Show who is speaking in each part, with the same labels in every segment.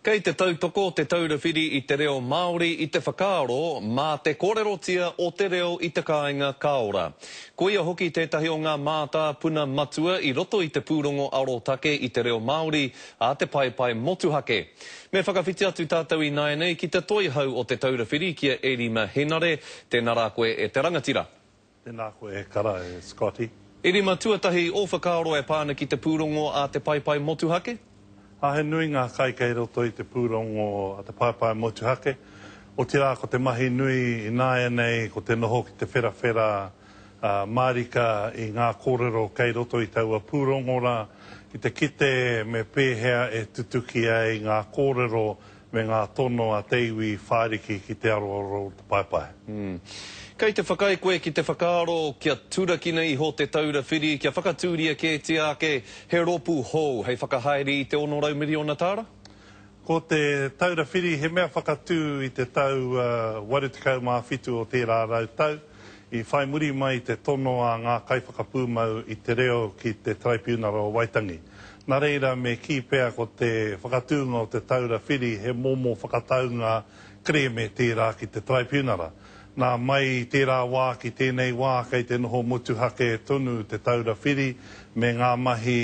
Speaker 1: Kei te tautoko te taurewhiri I te reo Māori I te whakaaro, mā te kōrerotia o te reo I te kāinga kaora. Ko ia hoki tētahi o ngā mātā puna matua I roto I te pūrongo arotake I te reo Māori a te paepae motuhake. Me whakawhiti atu tātou I nāianei ki te toihau o te taurewhiri kia Erima Henare, tēnā rā koe e te rangatira.
Speaker 2: Tēnā koe e kara e Scotty.
Speaker 1: Erima, tuatahi o whakaaro e pāna ki te pūrongo a te paepae motuhake?
Speaker 2: He nui ngā kai kei roto I te pūrongo a te paepae motuhake. O te rā ko te mahi nui I nāia nei, ko te noho ki te whera marika I ngā kōrero kei roto I taua pūrongo rā. I te kite me pēhea e tutuki ai ngā kōrero me ngā tono a te iwi whāriki ki te aroaro te paepae.
Speaker 1: Kei te whakai koe ki te whakaaro kia turakina iho te taurewhiri, kia whakatūria ke te ake he ropu hou, hei whakahaere I te 100 miliona tāra?
Speaker 2: Ko te taurewhiri he mea whakatū I te tau 87 o tērā rautau. I whai muri mai te tono a ngā kaiwhakapūmau I te reo ki te Tribunal o Waitangi. Nā reira me ki pēr ko te whakatūnga o te taurewhiri he momo whakataunga kreme tērā ki te Tribunal. Nā mai tērā wā ki tēnei wā kei te noho motuhake tonu te taurewhiri me ngā mahi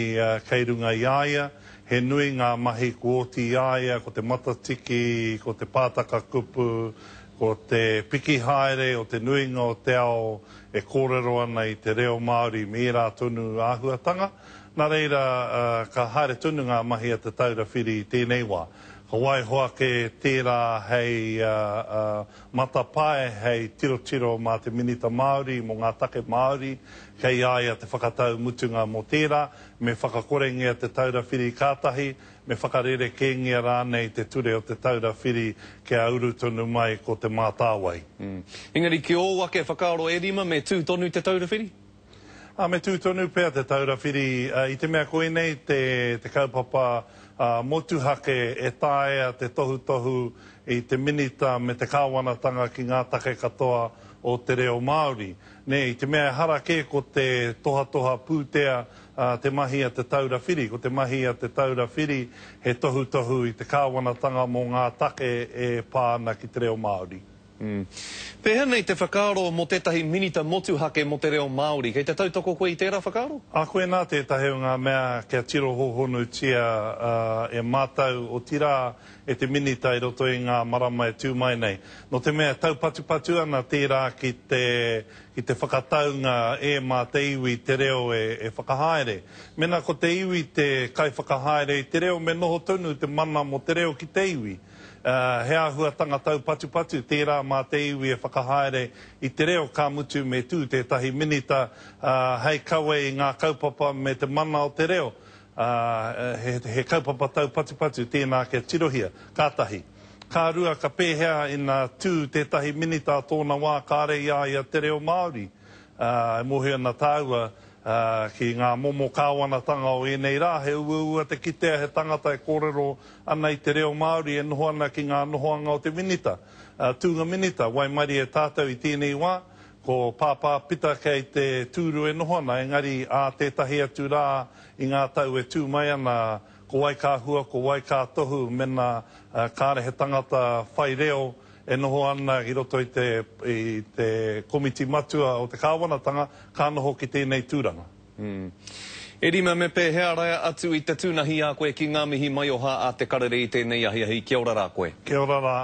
Speaker 2: kei runga I aia. He nui ngā mahi ko oti I aia, ko te matatiki, ko te pātaka kupu, ko te piki haere o te nuinga o te ao e kōrero ana I te reo Māori me rā tonu āhuatanga. Nā reira ka haere tonu ngā mahi a te taurewhiri I tēnei wā. Ka waihoake tērā hei matapae hei tirotiro mā te minita Māori mō ngā take Māori kei aia te whakatau mutunga mō tērā me whakakorengia te taurewhiri kātahi me whakarere kengia rānei te ture o te taurewhiri kia uru tonu mai ko te mātāwai.
Speaker 1: Engari ki o wake whakaaro Erima me tūtonu te taurewhiri?
Speaker 2: Me tūtonu pēr te taurewhiri I te mea koe nei te kaupapa motuhake e tāea te tohu I te minita me te kāwanatanga ki ngā take katoa o te reo Māori. I te mea hara ke ko te toha pūtea te mahi a te taurewhiri. Ko te mahi a te taurewhiri he tohu I te kāwanatanga mō ngā take e pāna ki te reo Māori.
Speaker 1: Pēhea nei te whakaaro mō tētahi minita motuhake mō te reo Māori. Kei te tautoko koe I tērā whakaaro?
Speaker 2: Koe nā tētahi o ngā mea kia tiro hohonu tia e mātau o tira e te minita I roto I ngā marama e tūmai nei. No te mea tau patu ana tērā ki te whakataunga e mā te iwi te reo e whakahaere. Mena ko te iwi te kai whakahaere I te reo me noho tonu te mana mo te reo ki te iwi. He āhuatanga tau patu, tērā mā te iwi e whakahaere I te reo kā mutu me tū tētahi minita hei kawe I ngā kaupapa me te mana o te reo. He kaupapa tau patu tēnā kia tirohia, kātahi. Kā rua ka pēhea ina tū tētahi minita tōna wā kāre ia te reo Māori. Mohi ana tāua ki ngā momo kāwanatanga o enei rā, he ua te kitea he tangata e kōrero ana I te reo Māori e noho ana ki ngā nohoanga o te minita. Tūnga minita, wai mari e tātou I tēnei wā, ko pāpā pita kei te tūru e noho ana, engari tētahi atu rā I ngā tau e tū mai ana, ko wai kā hua, ko wai kā tohu, mena kāre he tangata whai reo, e noho ana I roto I te komiti matua o te kāwanatanga, ka noho ki tēnei tūranga.
Speaker 1: Erima me pēhea rai atu I te tūnahi a koe ki ngā mihi mai oha a te karere I tēnei ahi. Kia ora rā koe.
Speaker 2: Kia ora rā.